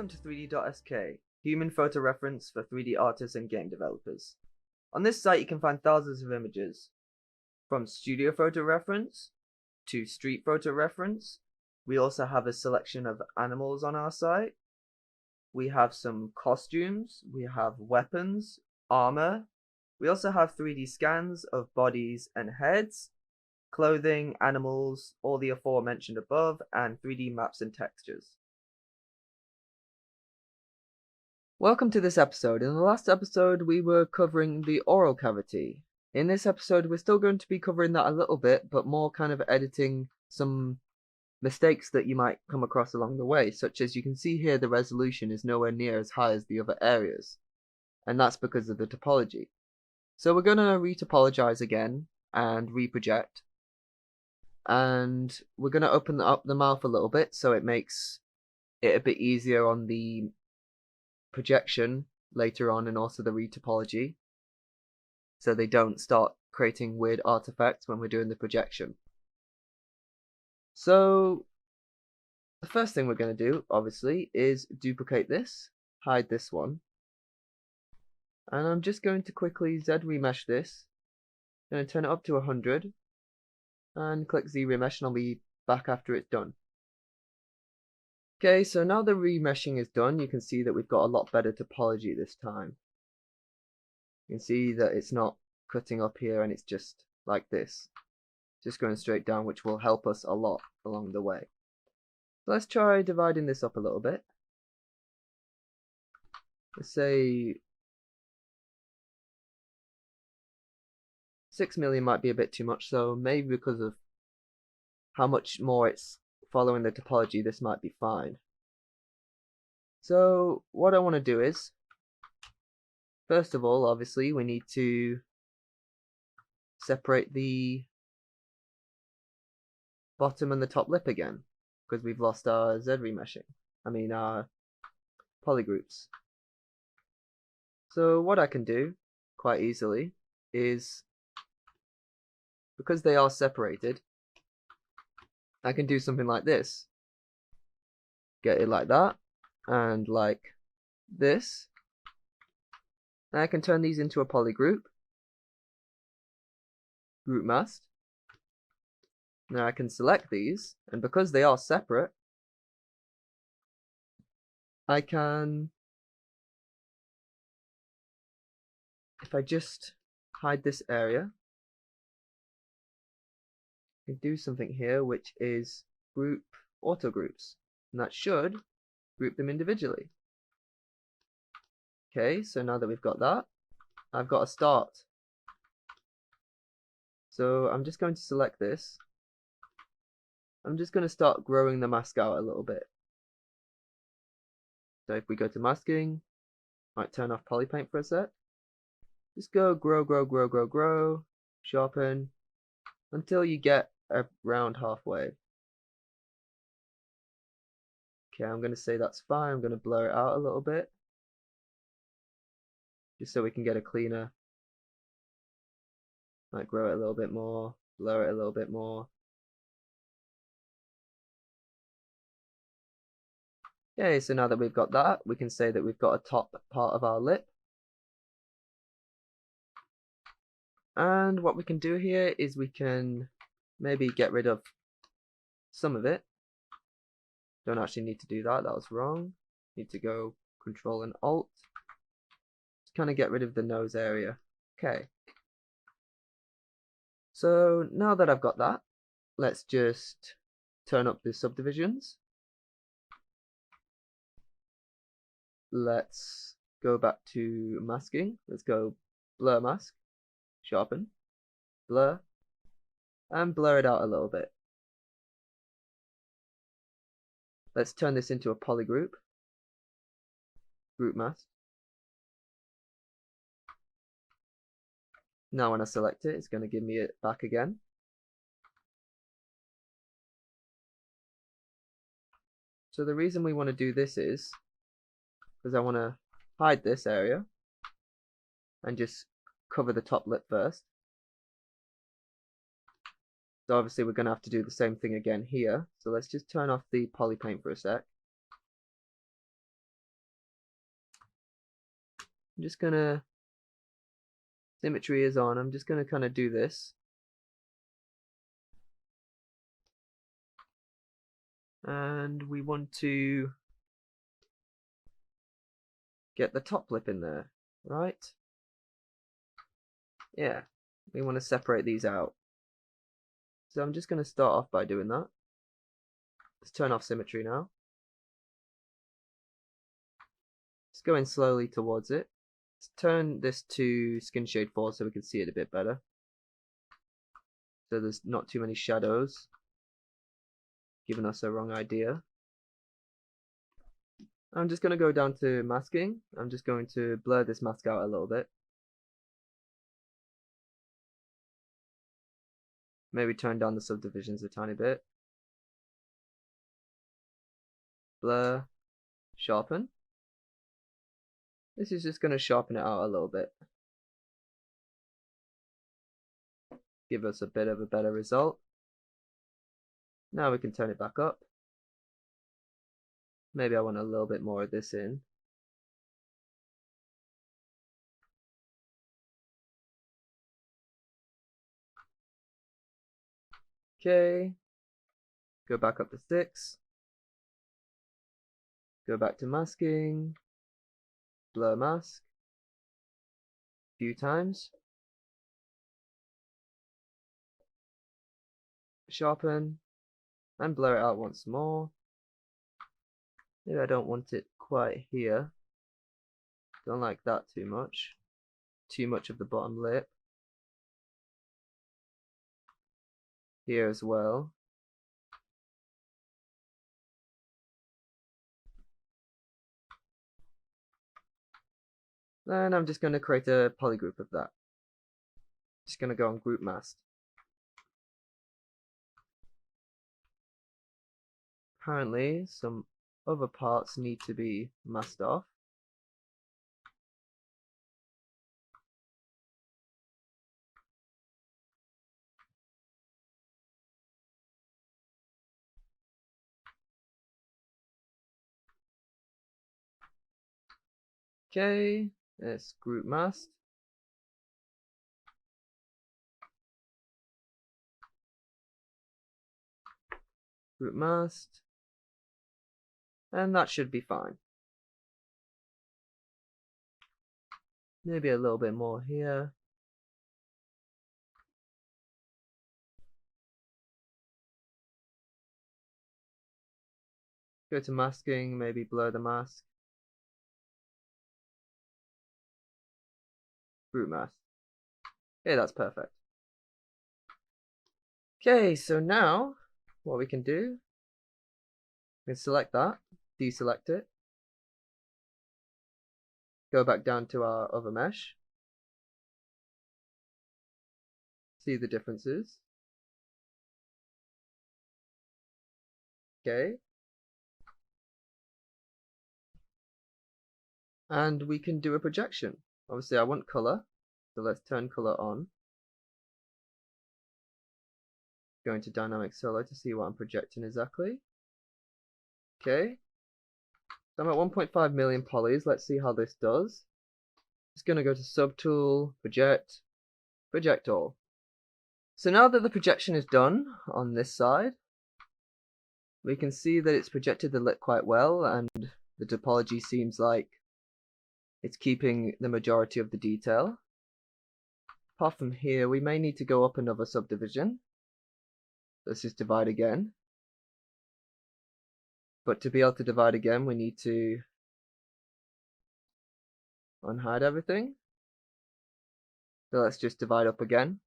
Welcome to 3D.sk, human photo reference for 3D artists and game developers. On this site you can find thousands of images, from studio photo reference to street photo reference. We also have a selection of animals on our site. We have some costumes, we have weapons, armor. We also have 3D scans of bodies and heads, clothing, animals, all the aforementioned above, and 3D maps and textures. Welcome to this episode. In the last episode we were covering the oral cavity. In this episode we're still going to be covering that a little bit, but more kind of editing some mistakes that you might come across along the way, such as you can see here the resolution is nowhere near as high as the other areas, and that's because of the topology. So we're going to retopologize again and reproject, and we're going to open up the mouth a little bit so it makes it a bit easier on the projection later on, and also the retopology, so they don't start creating weird artifacts when we're doing the projection. So the first thing we're going to do obviously is duplicate this, hide this one, and I'm just going to quickly Z remesh this. I'm going to turn it up to 100 and click Z remesh, and I'll be back after it's done. Okay, so now the remeshing is done, you can see that we've got a lot better topology this time. You can see that it's not cutting up here and it's just like this, just going straight down, which will help us a lot along the way. So let's try dividing this up a little bit. Let's say 6 million might be a bit too much, so maybe because of how much more it's following the topology, this might be fine. So what I want to do is, first of all, obviously we need to separate the bottom and the top lip again, because we've lost our Z remeshing, our polygroups. So what I can do quite easily is, because they are separated, I can do something like this. Get it like that, and like this. And I can turn these into a polygroup. Group masked. Now I can select these, and because they are separate, I can, if I just hide this area, I can do something here which is group auto groups, and that should group them individually. Okay, so now that we've got that, I've got a start. So I'm just going to select this. I'm just going to start growing the mask out a little bit. So if we go to masking, might turn off polypaint for a sec. Just go grow, grow, grow, grow, grow, sharpen, until you get around halfway. Okay, I'm going to say that's fine. I'm going to blur it out a little bit, just so we can get a cleaner. Might grow it a little bit more, blur it a little bit more. Okay, so now that we've got that, we can say that we've got a top part of our lip. And what we can do here is we can maybe get rid of some of it. Don't actually need to do that, that was wrong. Need to go Control and Alt. Just kind of get rid of the nose area. Okay. So now that I've got that, let's just turn up the subdivisions. Let's go back to masking. Let's go blur mask, sharpen, blur, and blur it out a little bit. Let's turn this into a polygroup, group mask. Now when I select it, it's going to give me it back again. So the reason we want to do this is because I want to hide this area and just cover the top lip first. So obviously we're going to have to do the same thing again here. So let's just turn off the polypaint for a sec. I'm just gonna, symmetry is on, I'm just gonna kind of do this. And we want to get the top lip in there, right? Yeah, we want to separate these out. So I'm just going to start off by doing that. Let's turn off symmetry now. Just going slowly towards it. Let's turn this to skin shade 4 so we can see it a bit better. So there's not too many shadows, giving us a wrong idea. I'm just going to go down to masking. I'm just going to blur this mask out a little bit. Maybe turn down the subdivisions a tiny bit. Blur, sharpen. This is just going to sharpen it out a little bit. Give us a bit of a better result. Now we can turn it back up. Maybe I want a little bit more of this in. Okay. Go back up to 6. Go back to masking. Blur mask. A few times. Sharpen. And blur it out once more. Maybe I don't want it quite here. Don't like that too much. Too much of the bottom lip. Here as well. Then I'm just going to create a polygroup of that. Just going to go on group mask. Apparently some other parts need to be masked off. Okay, let's group mask. Group masked. And that should be fine. Maybe a little bit more here. Go to masking, maybe blur the mask. Group mask. Okay, that's perfect. Okay, so now what we can do, we can select that, deselect it, go back down to our other mesh, see the differences. Okay. And we can do a projection. Obviously I want color, so let's turn color on. Go into dynamic solo to see what I'm projecting exactly. Okay. So I'm at 1.5 million polys. Let's see how this does. Just going to go to subtool, project, project all. So now that the projection is done on this side, we can see that it's projected the lip quite well, and the topology seems like it's keeping the majority of the detail. Apart from here, we may need to go up another subdivision. Let's just divide again. But to be able to divide again, we need to unhide everything. So let's just divide up again.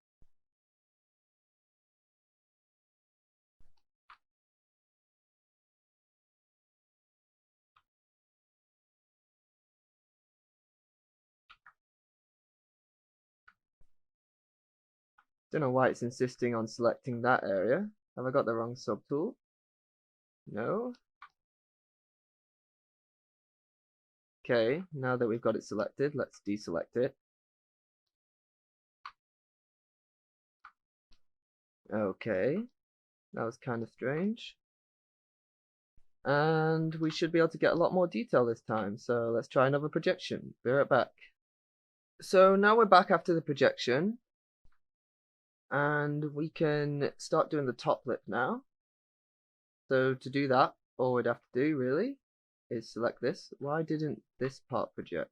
Don't know why it's insisting on selecting that area. Have I got the wrong subtool? No. Okay, now that we've got it selected, let's deselect it. Okay, that was kind of strange. And we should be able to get a lot more detail this time, so let's try another projection. Be right back. So now we're back after the projection, and we can start doing the top lip now. So to do that, all we'd have to do really is select this. Why didn't this part project?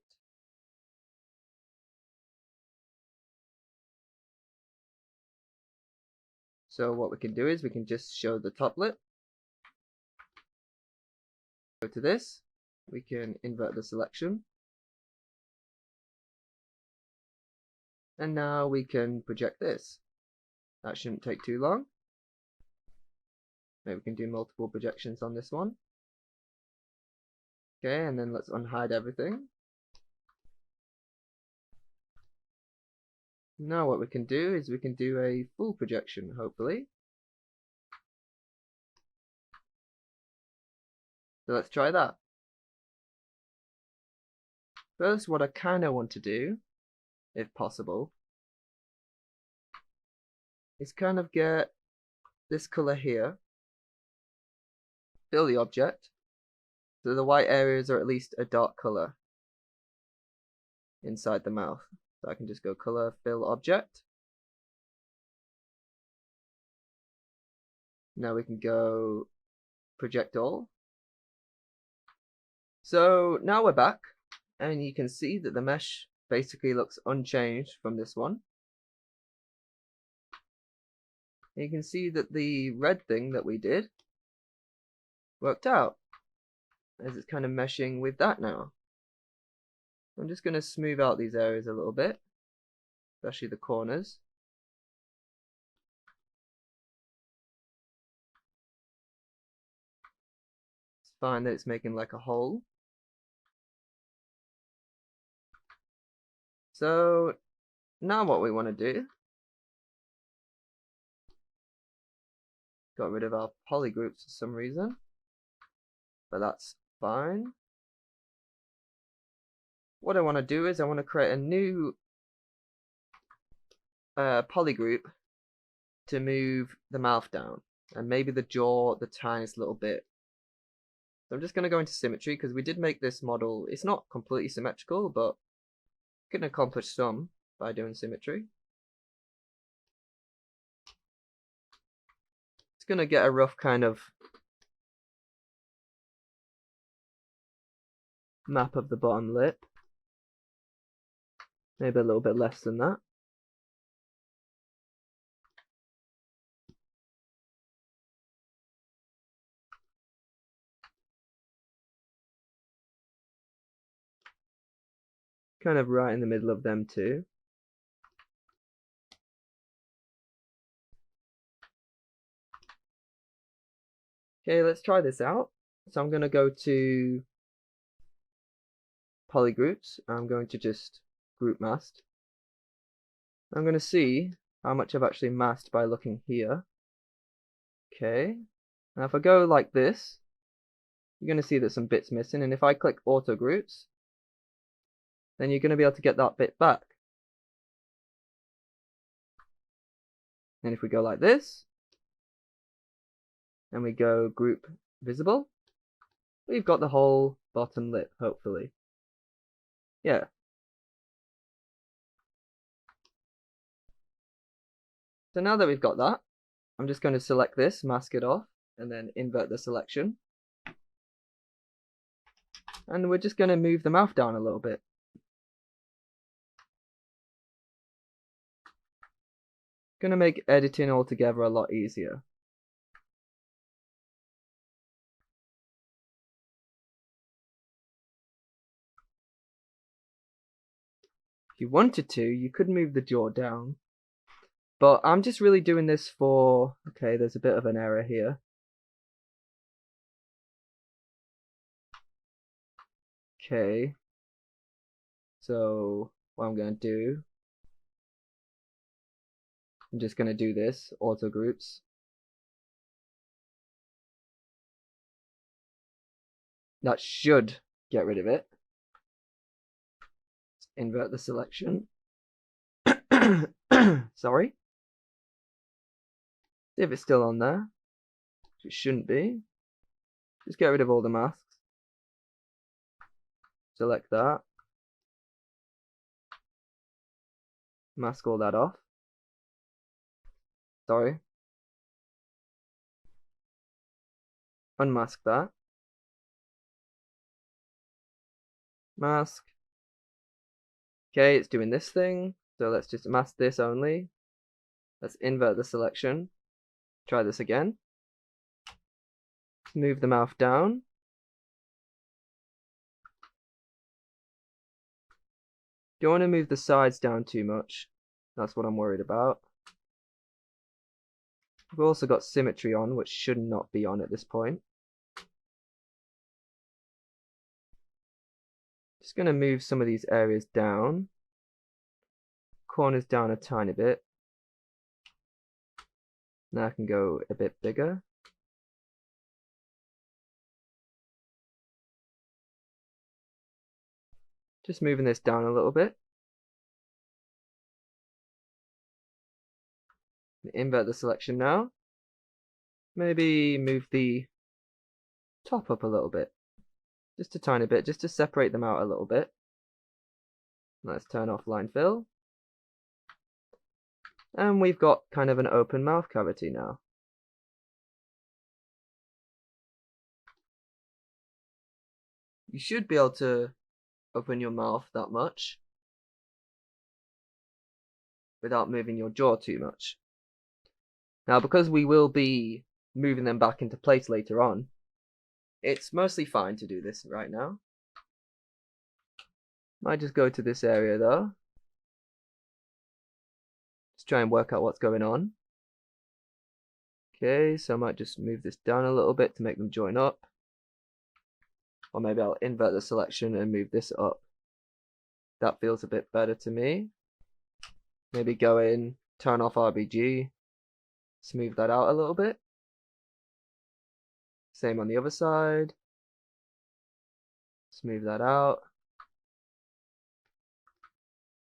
So what we can do is we can just show the top lip. Go to this, we can invert the selection. And now we can project this. That shouldn't take too long. Maybe we can do multiple projections on this one. Okay, and then let's unhide everything. Now what we can do is we can do a full projection, hopefully. So let's try that. First, what I kind of want to do, if possible, is kind of get this color here, fill the object, so the white areas are at least a dark color inside the mouth. So I can just go color, fill object. Now we can go project all. So now we're back, and you can see that the mesh basically looks unchanged from this one. And you can see that the red thing that we did worked out, as it's kind of meshing with that now. I'm just going to smooth out these areas a little bit, especially the corners. It's fine that it's making like a hole. So now what we want to do, got rid of our poly groups for some reason, but that's fine. What I want to do is I want to create a new poly group to move the mouth down, and maybe the jaw the tiniest little bit. So I'm just going to go into symmetry, because we did make this model, it's not completely symmetrical, but we can accomplish some by doing symmetry. It's going to get a rough kind of map of the bottom lip. Maybe a little bit less than that. Kind of right in the middle of them too. Okay, let's try this out. So I'm going to go to polygroups. I'm going to just group masked. I'm going to see how much I've actually masked by looking here. Okay, now if I go like this, you're going to see that some bits missing, and if I click auto groups, then you're going to be able to get that bit back. And if we go like this, and we go group visible, we've got the whole bottom lip, hopefully. Yeah. So now that we've got that, I'm just going to select this, mask it off, and then invert the selection. And we're just going to move the mouth down a little bit. Going to make editing altogether a lot easier. If you wanted to, you could move the jaw down. But I'm just really doing this for... Okay, there's a bit of an error here. Okay. So, what I'm going to do... I'm just going to do this, auto groups. That should get rid of it. Let's invert the selection. Sorry. See if it's still on there. It shouldn't be. Just get rid of all the masks. Select that. Mask all that off. Sorry. Unmask that. Mask. Okay, it's doing this thing. So let's just mask this only. Let's invert the selection. Try this again. Move the mouth down. Don't want to move the sides down too much. That's what I'm worried about. We've also got symmetry on, which should not be on at this point. Just going to move some of these areas down. Corners down a tiny bit. Now I can go a bit bigger. Just moving this down a little bit. Invert the selection now. Maybe move the top up a little bit. Just a tiny bit, just to separate them out a little bit. Let's turn off line fill. And we've got kind of an open mouth cavity now. You should be able to open your mouth that much without moving your jaw too much. Now, because we will be moving them back into place later on, it's mostly fine to do this right now. Might just go to this area though. Just try and work out what's going on. Okay, so I might just move this down a little bit to make them join up. Or maybe I'll invert the selection and move this up. That feels a bit better to me. Maybe go in, turn off RBG, smooth that out a little bit. Same on the other side. Smooth that out.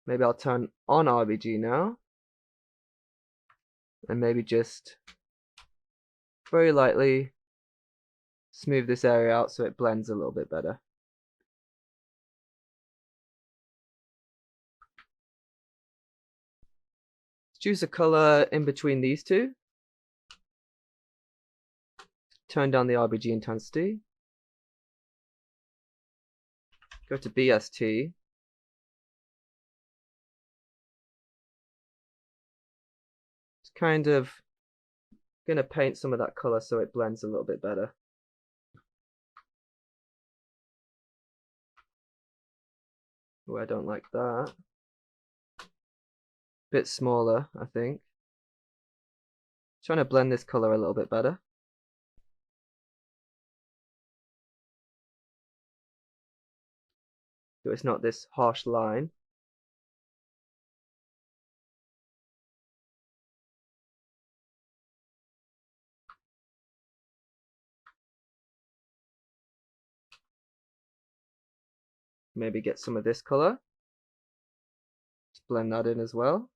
Maybe I'll turn on RBG now. And maybe just very lightly smooth this area out so it blends a little bit better. Let's choose a color in between these two. Turn down the RBG intensity. Go to BST. Just kind of gonna paint some of that color so it blends a little bit better. Oh, I don't like that. Bit smaller, I think. Trying to blend this color a little bit better. So it's not this harsh line. Maybe get some of this color. Just blend that in as well.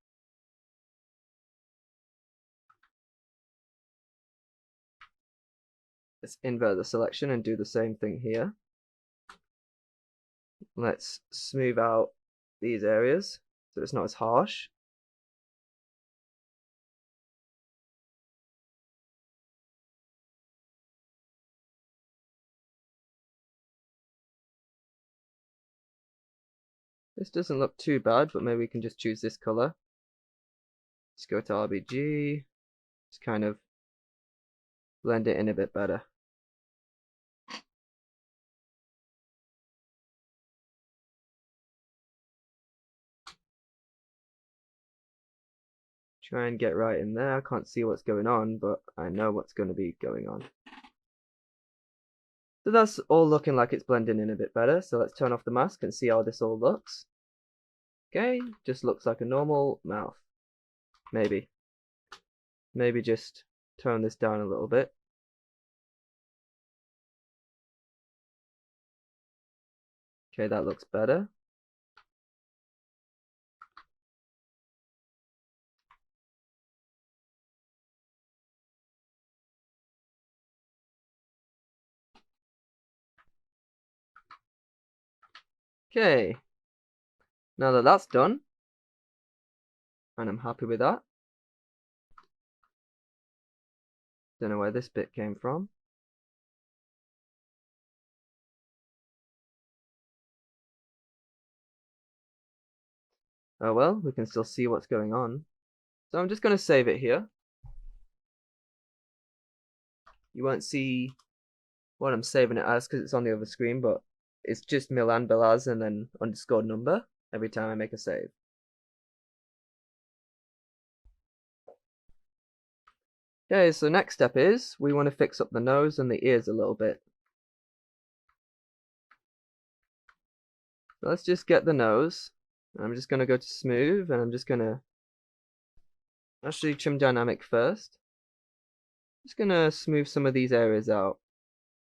Let's invert the selection and do the same thing here. Let's smooth out these areas so it's not as harsh. This doesn't look too bad, but maybe we can just choose this color. Let's go to RBG. Just kind of blend it in a bit better. Try and get right in there. I can't see what's going on, but I know what's going to be going on. So that's all looking like it's blending in a bit better. So let's turn off the mask and see how this all looks. Okay, just looks like a normal mouth. Maybe just tone this down a little bit. Okay, that looks better. Okay, now that that's done, and I'm happy with that. Don't know where this bit came from. Oh well, we can still see what's going on. So I'm just going to save it here. You won't see what I'm saving it as because it's on the other screen, but it's just Milan Belaz and then underscore number every time I make a save. Okay, so next step is we want to fix up the nose and the ears a little bit. So let's just get the nose. I'm just going to go to smooth and I'm just going to actually trim dynamic first. Just going to smooth some of these areas out.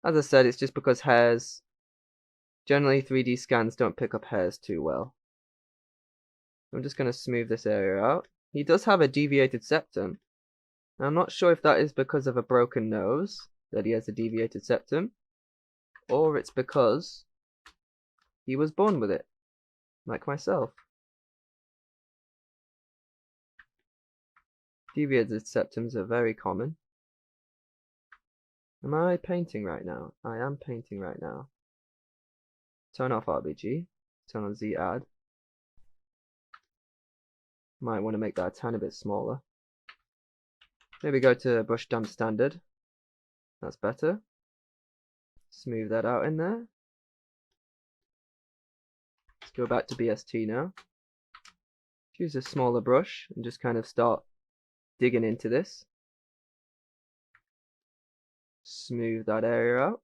As I said, it's just because hairs, generally 3D scans don't pick up hairs too well. I'm just going to smooth this area out. He does have a deviated septum. I'm not sure if that is because of a broken nose that he has a deviated septum, or it's because he was born with it, like myself. Deviated septums are very common. Am I painting right now? I am painting right now. Turn off RBG. Turn on Z add. Might want to make that a tiny bit smaller. Maybe go to brush dump standard. That's better. Smooth that out in there. Let's go back to BST now. Use a smaller brush and just kind of start digging into this. Smooth that area out.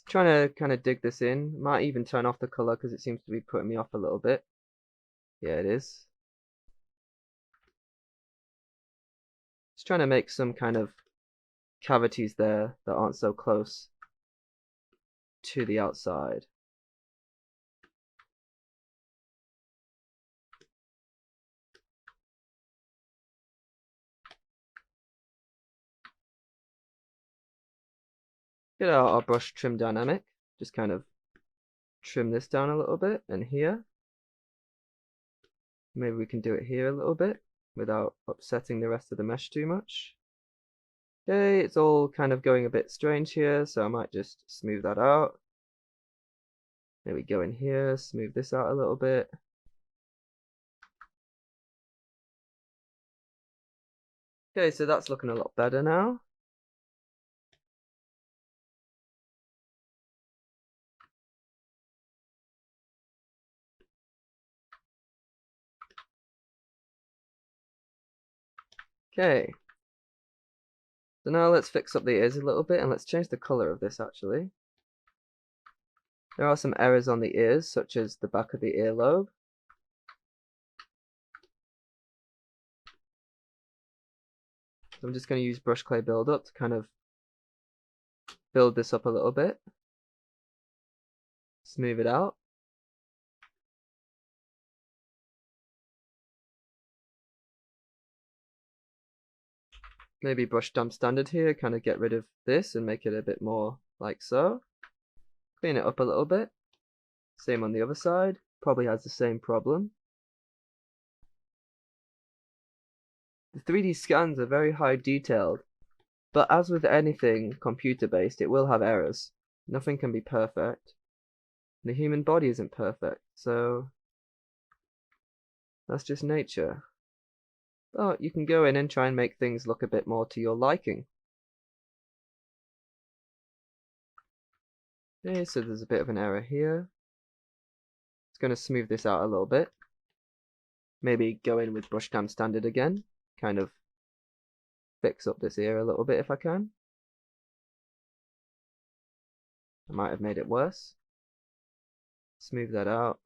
Trying to kind of dig this in. Might even turn off the color because it seems to be putting me off a little bit. Yeah, it is. Just trying to make some kind of cavities there that aren't so close to the outside. Get out our brush trim dynamic. Just kind of trim this down a little bit, and here. Maybe we can do it here a little bit without upsetting the rest of the mesh too much. Okay, it's all kind of going a bit strange here, so I might just smooth that out. Maybe go in here, smooth this out a little bit. Okay, so that's looking a lot better now. Okay, so now let's fix up the ears a little bit and let's change the color of this actually. There are some errors on the ears, such as the back of the earlobe. So I'm just going to use brush clay buildup to kind of build this up a little bit. Smooth it out. Maybe brush dump standard here, kind of get rid of this and make it a bit more like so. Clean it up a little bit. Same on the other side. Probably has the same problem. The 3D scans are very high detailed, but as with anything computer based, it will have errors. Nothing can be perfect. The human body isn't perfect, so that's just nature. But you can go in and try and make things look a bit more to your liking. Okay, so there's a bit of an error here. It's going to smooth this out a little bit. Maybe go in with brush cam standard again. Kind of fix up this ear a little bit if I can. I might have made it worse. Smooth that out.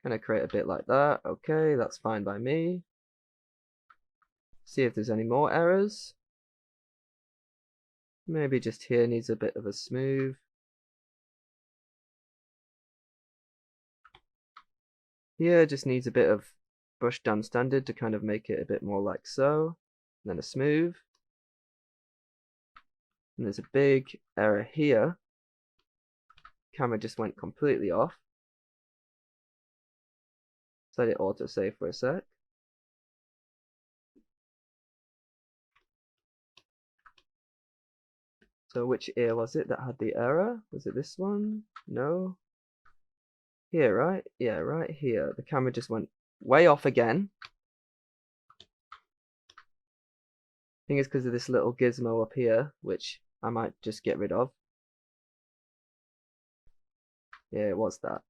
Kind of create a bit like that. Okay, that's fine by me. See if there's any more errors. Maybe just here needs a bit of a smooth. Here just needs a bit of brush down standard to kind of make it a bit more like so. And then a smooth. And there's a big error here. Camera just went completely off. Let it autosave for a sec. So which ear was it that had the error? Was it this one? No. Here, right? Yeah, right here. The camera just went way off again. I think it's because of this little gizmo up here, which I might just get rid of. Yeah, it was that.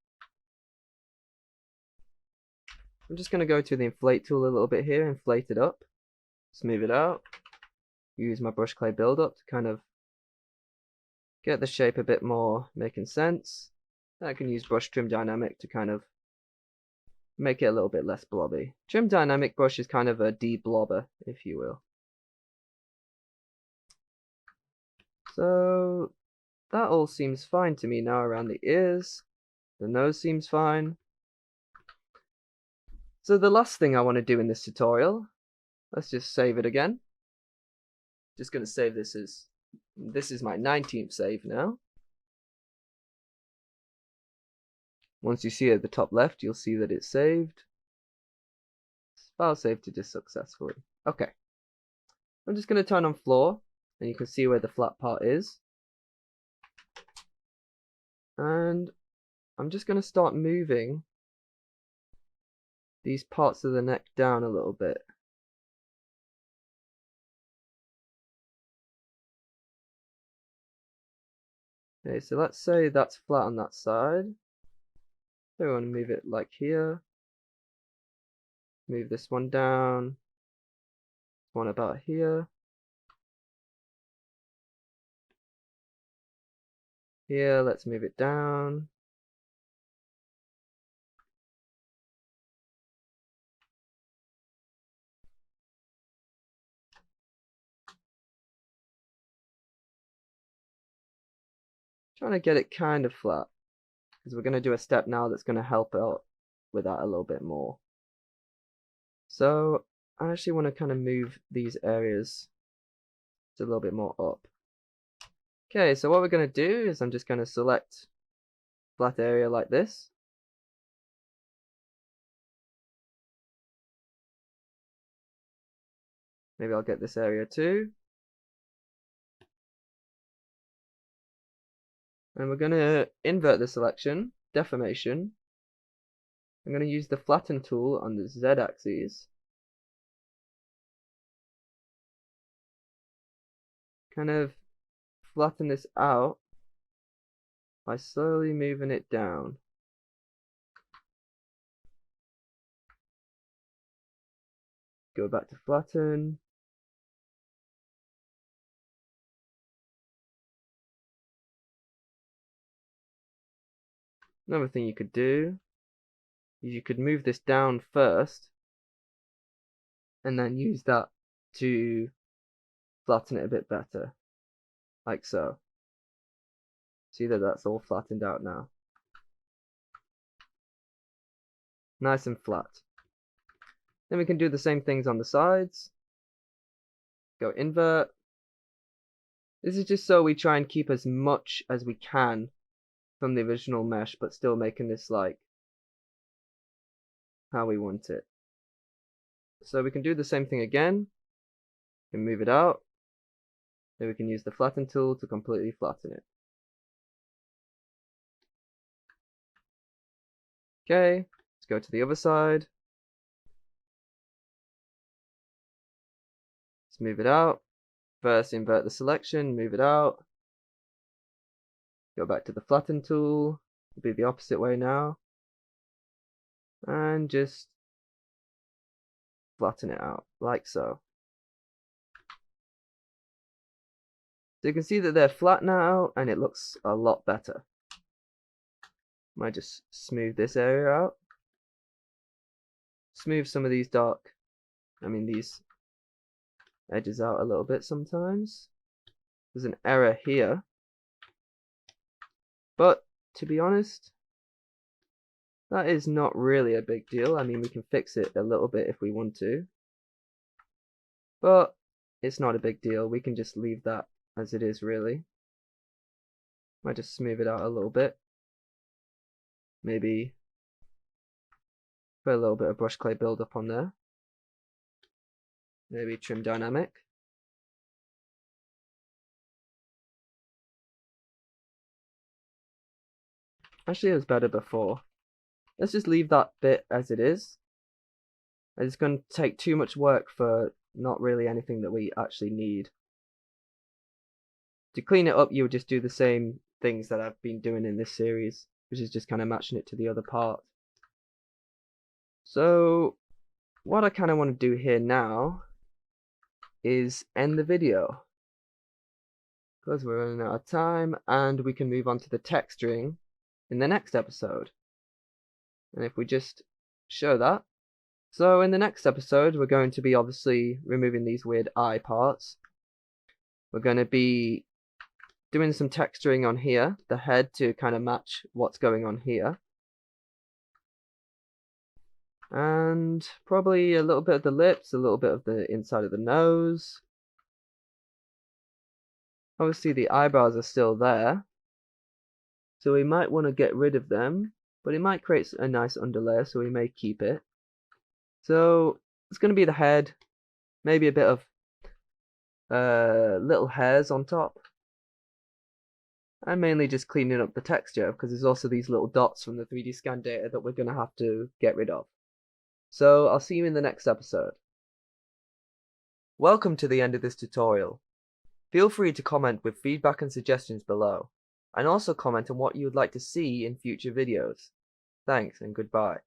I'm just going to go to the inflate tool a little bit here, inflate it up, smooth it out, use my brush clay build up to kind of get the shape a bit more making sense. I can use brush trim dynamic to kind of make it a little bit less blobby. Trim dynamic brush is kind of a de-blobber, if you will. So that all seems fine to me now around the ears. The nose seems fine. So the last thing I want to do in this tutorial, let's just save it again. Just going to save this as, this is my 19th save now. Once you see it at the top left, you'll see that it's saved. File saved to disk successfully. Okay. I'm just going to turn on floor, and you can see where the flat part is. And I'm just going to start moving these parts of the neck down a little bit. Okay, so let's say that's flat on that side. So we want to move it like here. Move this one down. One about here. Here, let's move it down. Trying to get it kind of flat, because we're going to do a step now that's going to help out with that a little bit more. So I actually want to kind of move these areas a little bit more up. Okay, so what we're going to do is I'm just going to select flat area like this. Maybe I'll get this area too. And we're going to invert the selection, deformation. I'm going to use the Flatten tool on the Z axis. Kind of flatten this out by slowly moving it down. Go back to flatten. Another thing you could do is you could move this down first and then use that to flatten it a bit better, like so. See that that's all flattened out now. Nice and flat. Then we can do the same things on the sides. Go invert. This is just so we try and keep as much as we can from the original mesh, but still making this like how we want it. So we can do the same thing again. We can move it out. Then we can use the flatten tool to completely flatten it. Okay, let's go to the other side. Let's move it out. First invert the selection, move it out. Go back to the flatten tool. It'll be the opposite way now. And just flatten it out, like so. So you can see that they're flat now, and it looks a lot better. Might just smooth this area out. Smooth some of these these edges out a little bit sometimes. There's an error here. But, to be honest, That is not really a big deal. I mean, we can fix it a little bit if we want to, but it's not a big deal. We can just leave that as it is, really. Might just smooth it out a little bit. Maybe put a little bit of brush clay buildup on there. Maybe trim dynamic. Actually, it was better before. Let's just leave that bit as it is. It's going to take too much work for not really anything that we actually need. To clean it up, you would just do the same things that I've been doing in this series, which is just kind of matching it to the other part. So what I kind of want to do here now is end the video, because we're running out of time, and we can move on to the texturing in the next episode. And if we just show that, so in the next episode we're going to be obviously removing these weird eye parts. We're going to be doing some texturing on here, the head, to kind of match what's going on here, and probably a little bit of the lips, a little bit of the inside of the nose. Obviously the eyebrows are still there, so we might want to get rid of them, but it might create a nice underlayer, so we may keep it. So it's going to be the head, maybe a bit of little hairs on top. I'm mainly just cleaning up the texture, because there's also these little dots from the 3D scan data that we're going to have to get rid of. So I'll see you in the next episode. Welcome to the end of this tutorial. Feel free to comment with feedback and suggestions below, and also comment on what you would like to see in future videos. Thanks and goodbye.